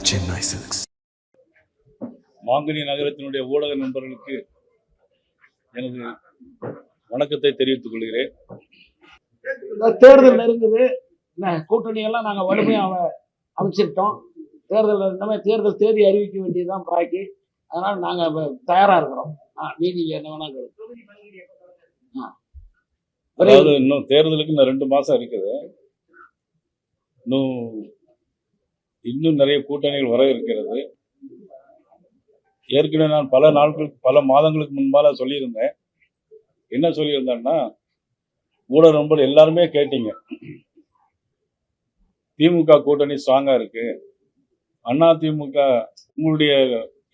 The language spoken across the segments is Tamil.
Chennai Silks. மாங்கனி நகரத்தினுடைய ஊடக நண்பர்களுக்கு எனது வணக்கத்தை தெரிவித்துக் கொள்கிறேன். தேர்தல் நெருங்குது, கூட்டணி எல்லாம் நாங்கள் வலிமையாக அமைச்சிருக்கோம். தேர்தல் தேதி அறிவிக்க வேண்டியதுதான் பாக்கி. அதனால நாங்கள் தயாரா இருக்கிறோம். நீங்க என்ன வேணா அதாவது இன்னும் தேர்தலுக்கு இன்னும் 2 மாசம் இருக்குது. இன்னும் நிறைய கூட்டணிகள் வர இருக்கிறது. ஏற்கனவே நான் பல மாதங்களுக்கு முன்பாக சொல்லியிருந்தேன். என்ன சொல்லியிருந்தேன்னா, ஊடக நண்பர்கள் எல்லாருமே கேட்டீங்க, திமுக கூட்டணி ஸ்ட்ராங்கா இருக்கு, அண்ணா திமுக உங்களுடைய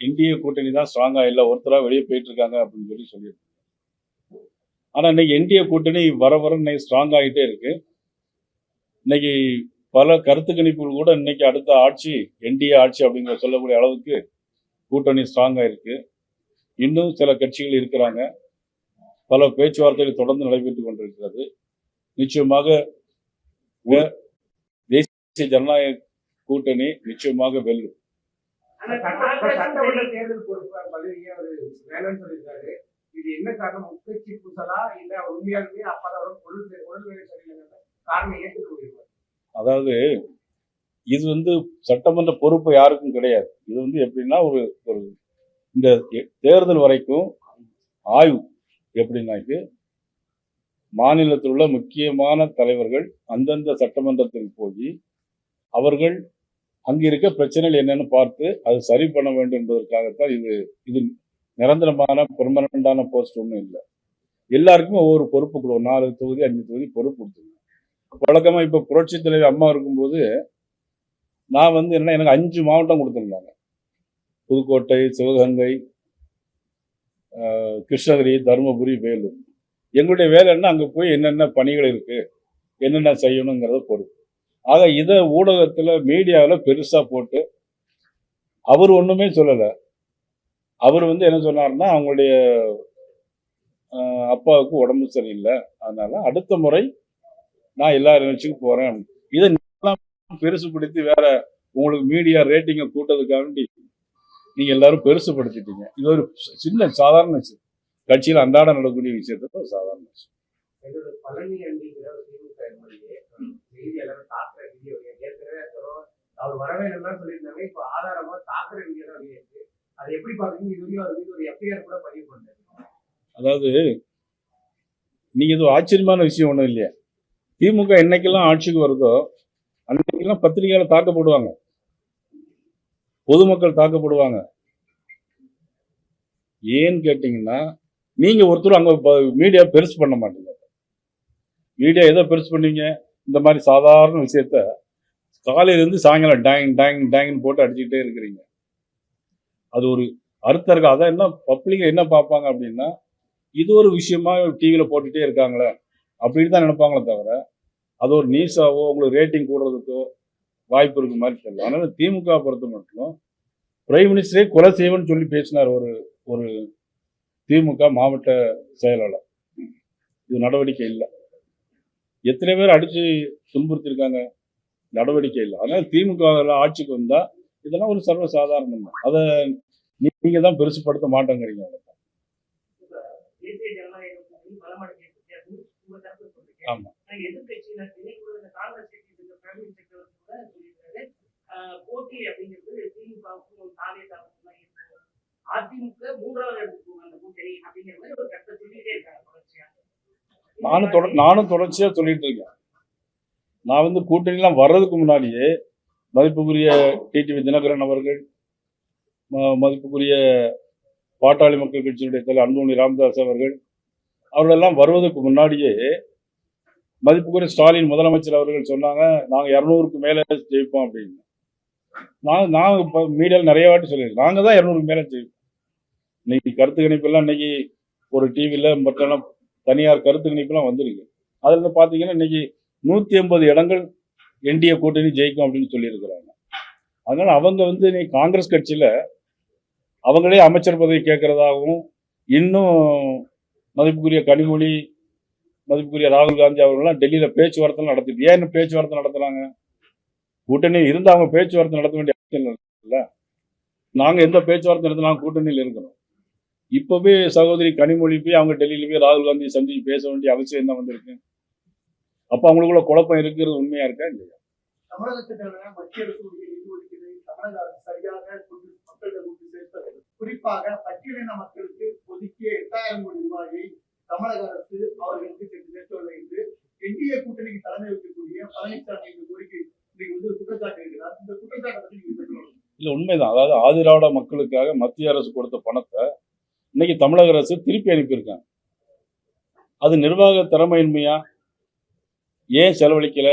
இந்திய கூட்டணி தான் ஸ்ட்ராங்கா இல்லை, ஒருத்தரா வெளியே போயிட்டு இருக்காங்க அப்படின்னு சொல்லியிருந்தேன். ஆனா இன்னைக்கு என்டிஏ கூட்டணி வர இன்னைக்கு ஸ்ட்ராங் ஆகிட்டே இருக்கு. இன்னைக்கு பல கருத்து கணிப்புகள் கூட இன்னைக்கு அடுத்த ஆட்சி என்டிஏ ஆட்சி அப்படிங்கிற சொல்லக்கூடிய அளவுக்கு கூட்டணி ஸ்ட்ராங்கா இருக்கு. இன்னும் சில கட்சிகள் இருக்கிறாங்க. பல பேச்சுவார்த்தைகள் தொடர்ந்து நடைபெற்றுக் கொண்டிருக்கிறது. நிச்சயமாக தேசிய ஜனநாயக கூட்டணி நிச்சயமாக வெல்லும். இது என்ன காரணம்? உட்கட்சி பூசலா இல்ல உண்மையாலுமே அப்பதான் உடல்நிலை சரியில்லை காரணம் ஏற்றுக்கொள்வார்? அதாவது இது சட்டமன்ற பொறுப்பு யாருக்கும் கிடையாது. இது எப்படின்னா ஒரு இந்த தேர்தல் வரைக்கும் ஆய்வு எப்படின்னாக்கு, மாநிலத்தில் உள்ள முக்கியமான தலைவர்கள் அந்தந்த சட்டமன்றத்தில் போய் அவர்கள் அங்க இருக்க பிரச்சனைகள் என்னன்னு பார்த்து அது சரி பண்ண வேண்டும் என்பதற்காகத்தான் இது நிரந்தரமான பெர்மனண்டான போஸ்ட் ஒன்றும் இல்லை. எல்லாருக்குமே ஒவ்வொரு பொறுப்பு கொடுக்கும். 4 தொகுதி 5 தொகுதி பொறுப்பு கொடுத்துருங்க. வழக்கமா இப்ப புரட்சி தலைவர் அம்மா இருக்கும்போது நான் என்ன, எனக்கு 5 மாவட்டம் கொடுத்துருந்தாங்க. புதுக்கோட்டை, சிவகங்கை, கிருஷ்ணகிரி, தருமபுரி, வேலூர். எங்களுடைய வேலை என்ன, அங்க போய் என்னென்ன பணிகள் இருக்கு, என்னென்ன செய்யணுங்கிறத பொறுப்பு. ஆக இதை ஊடகத்துல மீடியாவில் பெருசா போட்டு அவர் ஒண்ணுமே சொல்லலை. அவர் என்ன சொன்னார்னா, அவங்களுடைய அப்பாவுக்கு உடம்பு சரியில்லை, அதனால அடுத்த முறை நான் எல்லா நிகழ்ச்சிக்கும் போறேன். இதை பெருசுப்படுத்தி வேற உங்களுக்கு மீடியா ரேட்டிங்கை கூட்டதுக்காண்டி நீங்க எல்லாரும் பெருசுப்படுத்திட்டீங்க. இது ஒரு சின்ன சாதாரண விஷயம், கட்சியில் அன்றாட நடக்கக்கூடிய விஷயத்த ஒரு சாதாரண விஷயம். அவர் வரவே நல்லா சொல்லியிருந்தாங்க. இப்ப ஆதாரமா தாக்குற வீடியோ தான் வெளியிருக்கு. அதை எப்படி பாக்குறீங்க? இது வரையும் ஒரு எஃப்ஐஆர் கூட பதிவு பண்ணாரு. அதாவது நீங்க இது ஆச்சரியமான விஷயம் ஒண்ணும் இல்லையா, திமுக என்னைக்கெல்லாம் ஆட்சிக்கு வருதோ அன்னைக்கெல்லாம் பத்திரிகையால தாக்கப்படுவாங்க, பொதுமக்கள் தாக்கப்படுவாங்க. ஏன்னு கேட்டீங்கன்னா, நீங்க ஒருத்தர் அங்க மீடியா பெருசு பண்ண மாட்டீங்க. மீடியா எதை பெருசு பண்ணீங்க, இந்த மாதிரி சாதாரண விஷயத்த காலையில இருந்து சாயங்காலம் டேங் டேங் டேங்னு போட்டு அடிச்சுக்கிட்டே இருக்கிறீங்க. அது ஒரு அர்த்தம் இருக்கு. அதான் என்ன பப்ளிக் என்ன பார்ப்பாங்க அப்படின்னா, இது ஒரு விஷயமா டிவியில போட்டுட்டே இருக்காங்களே அப்படின்னு தான் நினைப்பாங்களே தவிர, அது ஒரு நியூஸாவோ உங்களுக்கு ரேட்டிங் கூடுறதுக்கோ வாய்ப்பு இருக்கு மாதிரி தெரியல. அதனால திமுக பொறுத்த மட்டும் பிரைம் மினிஸ்டரே கொலை செய்வேன்னு சொல்லி பேசினார் ஒரு திமுக மாவட்ட செயலாளர். இது நடவடிக்கை இல்லை. எத்தனை பேர் அடிச்சு துன்புறுத்திருக்காங்க, நடவடிக்கை இல்லை. அதனால திமுக ஆட்சிக்கு வந்தா இதெல்லாம் ஒரு சர்வசாதாரணம். அதை நீங்க தான் பெருசுப்படுத்த மாட்டேங்கிறீங்க. ஆமா, நானும் தொடர்ச்சியா சொல்லிட்டு இருக்கேன். நான் கூட்டணிலாம் வர்றதுக்கு முன்னாடியே மதிப்புக்குரிய டிடிவி தினகரன் அவர்கள், மதிப்புக்குரிய பாட்டாளி மக்கள் கட்சியினுடைய தலைவர் அன்புமணி ராமதாஸ் அவர்களெல்லாம் வருவதற்கு முன்னாடியே மதிப்புக்குரிய ஸ்டாலின் முதலமைச்சர் அவர்கள் சொன்னாங்க, நாங்க 200க்கு மேல ஜெயிப்போம் அப்படின்னு. நான் இப்ப மீடியாவில் நிறைய வாட்டி சொல்லியிருக்கேன், நாங்க தான் 200க்கு மேல ஜெயிப்போம். இன்னைக்கு கருத்து கணிப்பெல்லாம் இன்னைக்கு ஒரு டிவியில மற்றெல்லாம் தனியார் கருத்து கணிப்பெல்லாம் வந்திருக்கு. அதுல பாத்தீங்கன்னா இன்னைக்கு 180 இடங்கள் என்டிஏ கூட்டணி ஜெயிக்கும் அப்படின்னு சொல்லியிருக்கிறாங்க. அதனால அவங்க இன்னைக்கு காங்கிரஸ் கட்சியில அவங்களே அமைச்சர் பதவி கேட்கறதாகவும், இன்னும் மதிப்புக்குரிய கனிமொழி, மதிப்புக்குரிய ராகுல் காந்தி அவர்கள்லாம் டெல்லியில பேச்சுவார்த்தை நடத்திட்டு, ஏன் பேச்சுவார்த்தை நடத்துறாங்க? கூட்டணி இருந்து அவங்க பேச்சுவார்த்தை நடத்த வேண்டிய அவசியம் இல்லை. இல்ல. நாங்க எந்த பேச்சுவார்த்தை நடத்தி நாங்க கூட்டணியில் இருக்கிறோம். இப்பவே சகோதரி கனிமொழி போய் அவங்க டெல்லியில போய் ராகுல் காந்தியை சந்திச்சு பேச வேண்டிய அவசியம் என்ன வந்திருக்கு? அப்ப அவங்களுக்குள்ள குழப்பம் இருக்கிறது உண்மையா இருக்கா இல்லையா? தமிழகத்துக்கான மத்திய அரசு நிதி ஒதுக்கீடு தமிழக அரசு சரியாக மக்களிடம் கொண்டு சேர்த்தது. குறிப்பாக பட்டியலின மக்களுக்கு ஒதுக்கிய 8000 கோடி ரூபாயை தமிழக அரசு அவர்களுக்கு சேர்த்துள்ளது என்று என்டிஏ கூட்டணிக்கு தலைமை வைக்கக்கூடிய பழனிசாமி இந்த கோரிக்கை இன்னைக்கு குற்றச்சாட்டு இருக்கிறார். இந்த குற்றச்சாட்டை பற்றி நீங்க சொல்லுங்க. இல்ல, உண்மைதான். அதாவது ஆதிராவிட மக்களுக்காக மத்திய அரசு கொடுத்த பணத்தை இன்னைக்கு தமிழக அரசு திருப்பி அனுப்பியிருக்காங்க. அது நிர்வாக திறமையின்மையா, ஏன் செலவழிக்கல,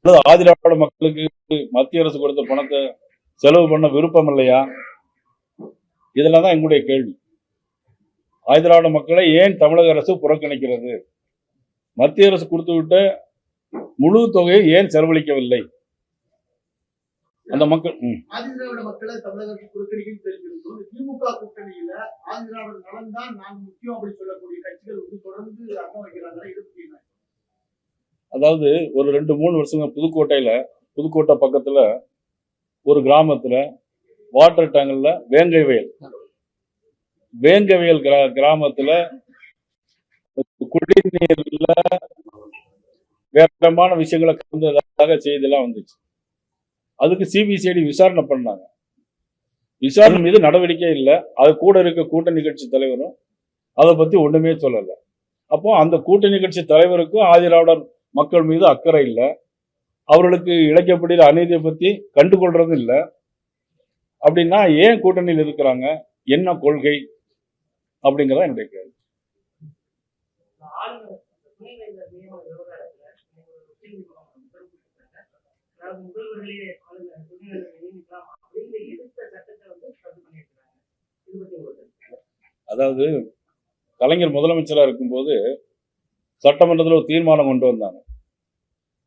அல்லது ஆதிராவிட மக்களுக்கு மத்திய அரசு கொடுத்த பணத்தை செலவு பண்ண விருப்பம் இல்லையா? இதெல்லாம் தான் எங்களுடைய கேள்வி. ஆதிராவிட மக்களை ஏன் தமிழக அரசு புறக்கணிக்கிறது? மத்திய அரசு கொடுத்து விட்ட முழு தொகையை ஏன் செலவழிக்கவில்லை? அந்த மக்கள் ஆதிதிராவிட மக்களை தமிழகத்தில் புறக்கணிக்கும் தெரிஞ்சிருக்கும். திமுக கூட்டணியில ஆதிதிராவிட நலன் தான் நான் முக்கியம் அப்படி சொல்லக்கூடிய கட்சிகள் தொடர்ந்து அங்கம் வைக்கிறாங்க. இது பத்தி அதாவது ஒரு 2-3 வருஷங்க புதுக்கோட்டை பக்கத்துல ஒரு கிராமத்துல வாட்டர் டேங்கல்ல வேங்கவயல் கிராமத்துல குடிநீர்ல வேறமான விஷயங்களை கலந்ததாக செய்தியெல்லாம் வந்துச்சு. அதுக்கு சிபிசிஐடி விசாரணை பண்ணாங்க. விசாரணை மீது நடவடிக்கை இல்லை. அது கூட இருக்க கூட்டணி கட்சி தலைவரும் அதை பத்தி ஒண்ணுமே சொல்லல. அப்போ அந்த கூட்டணி கட்சி தலைவருக்கும் ஆதிராவிடர் மக்கள் மீது அக்கறை இல்லை. அவர்களுக்கு இழைக்கப்படுகிற அநீதியை பத்தி கண்டுகொள்றதும் இல்லை. அப்படின்னா ஏன் கூட்டணியில் இருக்கிறாங்க? என்ன கொள்கை அப்படிங்கிறதா என்னுடைய கேள்வி. அதாவது கலைஞர் முதலமைச்சராக இருக்கும்போது சட்டமன்றத்தில் ஒரு தீர்மானம் கொண்டு வந்தாங்க.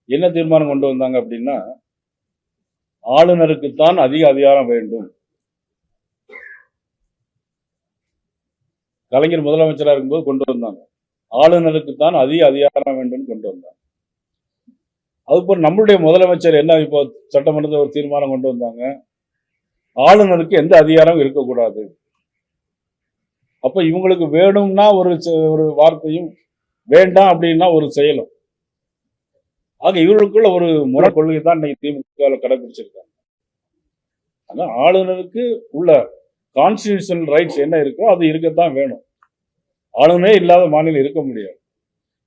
என்ன தீர்மானம் கொண்டு வந்தாங்க அப்படின்னா, ஆளுநருக்குத்தான் அதிக அதிகாரம் வேண்டும். கலைஞர் முதலமைச்சராக இருக்கும்போது கொண்டு வந்தாங்க, ஆளுநருக்குத்தான் அதிக அதிகாரம் வேண்டும் கொண்டு வந்தாங்க. அதுபோல் நம்மளுடைய முதலமைச்சர் என்ன இப்போ சட்டமன்றத்தில் ஒரு தீர்மானம் கொண்டு வந்தாங்க, ஆளுநருக்கு எந்த அதிகாரமும் இருக்கக்கூடாது. அப்ப இவங்களுக்கு வேணும்னா ஒரு வார்த்தையும், வேண்டாம் அப்படின்னா ஒரு செயலும். ஆக இவர்களுக்குள்ள ஒரு முறை கொள்கை தான் இன்னைக்கு திமுக கடைபிடிச்சிருக்காங்க. ஆனா ஆளுநருக்கு உள்ள கான்ஸ்டிடியூஷனல் ரைட்ஸ் என்ன இருக்கோ அது இருக்கத்தான் வேணும். ஆளுநரே இல்லாத மாநிலம் இருக்க முடியாது.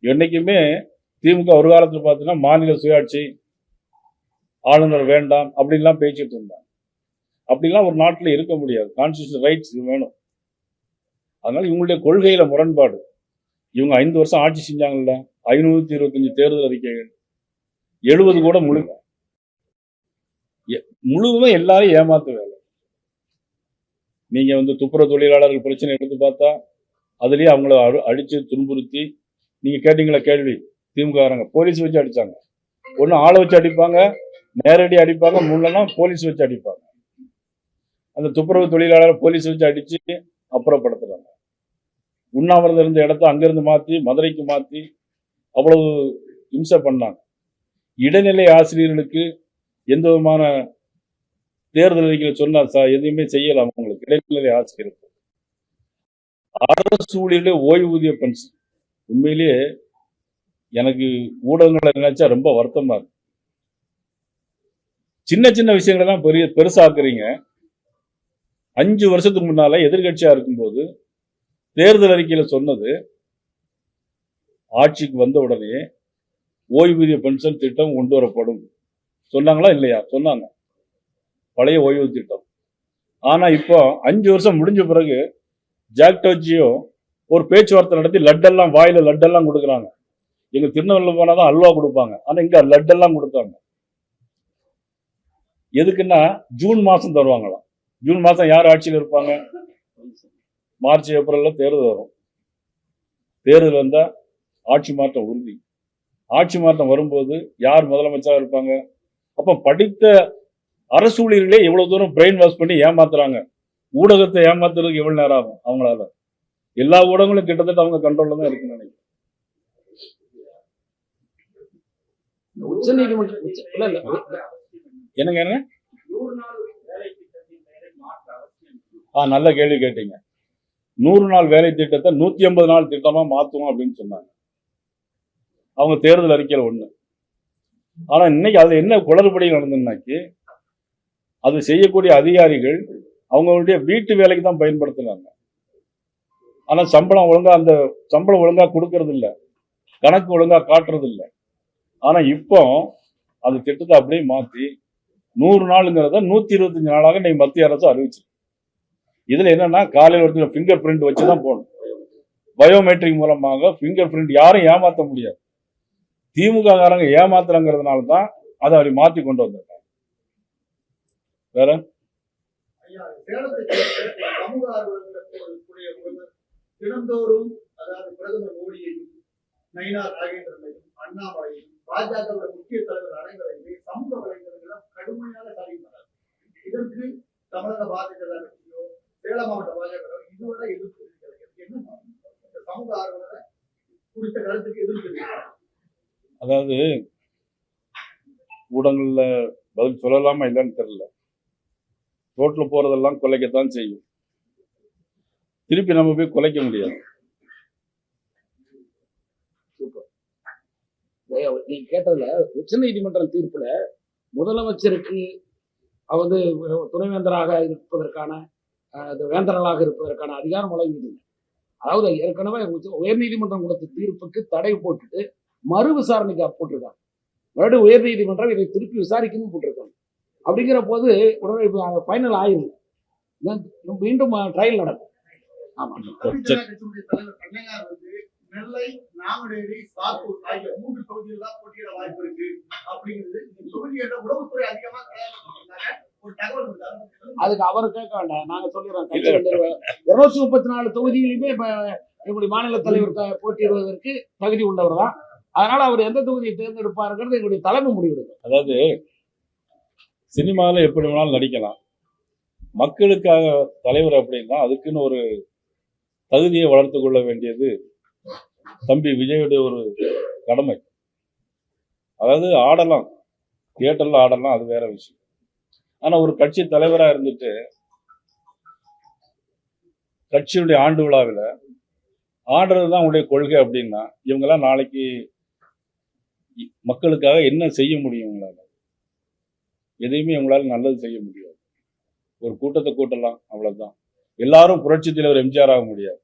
என்னைக்குமே திமுக ஒரு காலத்தில் பார்த்தீங்கன்னா மாநில சுயாட்சி, ஆளுநர் வேண்டாம் அப்படின்லாம் பேசிட்டு இருந்தாங்க. அப்படிலாம் ஒரு நாட்டில் இருக்க முடியாது. கான்ஸ்டிடியூஷனல் ரைட்ஸ் வேணும். அதனால இவங்களுடைய கொள்கையில முரண்பாடு. இவங்க 5 வருஷம் ஆட்சி செஞ்சாங்கல்ல, 525 தேர்தல் அறிக்கைகள், 70 கூட முழுவதும் எல்லாரும் ஏமாத்து வேலை. நீங்க துப்புரவு தொழிலாளர்கள் பிரச்சனை எடுத்து பார்த்தா அதுலயே அவங்கள அடிச்சு துன்புறுத்தி, நீங்க கேட்டீங்களா கேள்வி, திமுக போலீஸ் வச்சு அடிச்சாங்க. ஒண்ணு ஆளை வச்சு அடிப்பாங்க, நேரடி அடிப்பாங்க, முன்னெல்லாம் போலீஸ் வச்சு அடிப்பாங்க. அந்த துப்புரவு தொழிலாளர் போலீஸ் வச்சு அடிச்சு அப்புறப்படுத்துறாங்க. உண்ணாவிரதம் இருந்த இடத்த அங்கிருந்து மாத்தி மதுரைக்கு மாத்தி அவ்வளவு இம்சை பண்ணாங்க. இடைநிலை ஆசிரியர்களுக்கு எந்த விதமான தேர்தல் அறிக்கையில் சொன்னா எதுவுமே செய்யல. அவங்களுக்கு இடைநிலை ஆசிரியருக்கு அரசு ஊழியர்களே ஓய்வூதிய பென்ஷன். உண்மையிலேயே எனக்கு ஊடகங்களை நினைச்சா ரொம்ப வருத்தமா இருக்கு. சின்ன சின்ன விஷயங்களெல்லாம் பெருசாக்குறீங்க. 5 வருஷத்துக்கு முன்னால எதிர்கட்சியா இருக்கும்போது தேர்தல் அறிக்கையில சொன்னது, ஆட்சிக்கு வந்த உடனே ஓய்வூதிய பென்ஷன் திட்டம் கொண்டு வரப்படும் சொன்னாங்களா இல்லையா? சொன்னாங்க, பழைய ஓய்வூதிய திட்டம். ஆனா இப்போ 5 வருஷம் முடிஞ்ச பிறகு ஜாக்டோஜியோ ஒரு பேச்சுவார்த்தை நடத்தி லட்டெல்லாம் வாயில லட்டெல்லாம் கொடுக்குறாங்க. எங்க திருநெல்வேலி போனாதான் அல்வா கொடுப்பாங்க, ஆனா இங்க லட்டெல்லாம் கொடுத்தாங்க. எதுக்குன்னா ஜூன் மாசம் தருவாங்களாம். ஜூன் மாசம் யார் ஆட்சியில் இருப்பாங்க? மார்ச் ஏப்ரல்ல தேர்தல் வரும். தேர்தல் வந்தா ஆட்சி மாற்றம் உறுதி. ஆட்சி மாற்றம் வரும்போது யார் முதலமைச்சராக இருப்பாங்க? அப்ப படித்த அரசு ஊழியர்களே எவ்வளவு தூரம் பிரெயின் வாஷ் பண்ணி ஏமாத்துறாங்க. ஊடகத்தை ஏமாத்துறதுக்கு எவ்வளவு நேரம் ஆகும் அவங்களால? எல்லா ஊடகங்களும் கிட்டத்தட்ட அவங்க கண்ட்ரோல்ல தான் இருக்குன்னு நினைக்கிறேன். உச்ச நீதிமன்றம் என்னங்க நல்ல கேள்வி கேட்டீங்க. 100 நாள் வேலை திட்டத்தை 150 நாள் திட்டமா மாத்துவோம் அப்படின்னு சொன்னாங்க. அவங்க தேர்தல் அறிக்கையில் ஒண்ணு. ஆனா இன்னைக்கு அது என்ன குளறுபடி நடந்ததுன்னாக்கி, அது செய்யக்கூடிய அதிகாரிகள் அவங்களுடைய வீட்டு வேலைக்கு தான் பயன்படுத்துறாங்க. ஆனா சம்பளம் ஒழுங்கா கொடுக்கறது இல்ல, கணக்கு ஒழுங்கா காட்டுறது இல்ல. ஆனா இப்போ அது திட்டத்தை அப்படியே மாத்தி 100 நாளுங்கிறத 125 நாளாக இன்னைக்கு மத்திய அரசு அறிவிச்சு. இதுல என்னன்னா காலையில் ஒருத்தர் ஃபிங்கர் பிரிண்ட் வச்சுதான் போகணும். பயோமெட்ரிக் மூலமாக ஃபிங்கர் பிரிண்ட் யாரும் ஏமாற்ற முடியாது. திமுக காரங்க ஏமாத்துறங்கிறதுனால தான் அதை அப்படி மாத்தி கொண்டு வந்திருக்காங்க. வேற ஐயா, சேலத்தை சேர்ந்த சமூக ஆர்வலர்கள் ஒருவர் தினந்தோறும் அதாவது பிரதமர் மோடியையும் நயினார் நாகேந்திரனையும் அண்ணாமலையும் பாஜக முக்கிய தலைவர் அனைவரையுமே சமூக வலைதளங்களில் கடுமையாக சாதிக்கிறார். இதற்கு தமிழக பாரதிய ஜனதா கட்சியோ சேலம் மாவட்ட பாஜக இதுவரை எதிர்ப்பு இருக்கிறது. என்ன சமூக ஆர்வலரை குறித்த கருத்துக்கு எதிர்ப்பு? அதாவது ஊடகங்கள்ல பதில் சொல்லலாமா இல்லைன்னு தெரியல. ரோட்ல போறதெல்லாம் கொலைக்கத்தான் செய்யும். திருப்பி நம்ம போய் கொலைக்க முடியாது. நீங்க கேட்டதுல உச்ச நீதிமன்றம் தீர்ப்புல முதலமைச்சருக்கு அவது துணைவேந்தராக இருப்பதற்கான வேந்தர்களாக இருப்பதற்கான அதிகாரம் வழங்கியது. அதாவது ஏற்கனவே உயர்நீதிமன்றம் கொடுத்த தீர்ப்புக்கு தடை போட்டுட்டு மறு விசாரணைக்கு போட்டிருக்காங்க. மறுபடியும் உயர்நீதிமன்றம் இதை திருப்பி விசாரிக்கணும் போட்டிருக்காங்க. அப்படிங்கிற போது உடனே ஃபைனல் ஆயிருக்கு, மீண்டும் ட்ரையல் நடக்கும். ஆமா, நெல்லை, நாங்குநேரி, சாத்தூர் ஆகிய 3 தொகுதியில் தான் போட்டியிட வாய்ப்பு இருக்கு அப்படிங்கிறது தொகுதியோட உளவுத்துறை அதிகமா ஒரு தகவல் இருந்தாரு. அதுக்கு அவர் கேட்க வேண்டாம், நாங்க சொல்லிடுறோம். 234 தொகுதியிலுமே இப்படி மாநில தலைவர் போட்டியிடுவதற்கு தகுதி உள்ளவர் தான். அதனால அவர் எந்த தொகுதியை தேர்ந்தெடுப்பாருங்கிறது எங்களுடைய தலைமை முடிவெடுக்கும். அதாவது சினிமாவில் எப்படி வேணாலும் நடிக்கலாம். மக்களுக்காக தலைவர் அப்படின்னா அதுக்குன்னு ஒரு தகுதியை வளர்த்து கொள்ள வேண்டியது தம்பி விஜயுடைய ஒரு கடமை. அதாவது ஆடலாம், தியேட்டர்ல ஆடலாம், அது வேற விஷயம். ஆனா ஒரு கட்சி தலைவரா இருந்துட்டு கட்சியுடைய ஆண்டு விழாவில் ஆடுறதுதான் உங்களுடைய கொள்கை அப்படின்னா இவங்கெல்லாம் நாளைக்கு மக்களுக்காக என்ன செய்ய முடியும்? உங்களால எதையுமே உங்களால நல்லது செய்ய முடியாது. ஒரு கூட்டத்தை கூட்டலாம், அவ்வளவுதான். எல்லாரும் புரட்சி தலைவர் எம்ஜிஆர் ஆக முடியாது.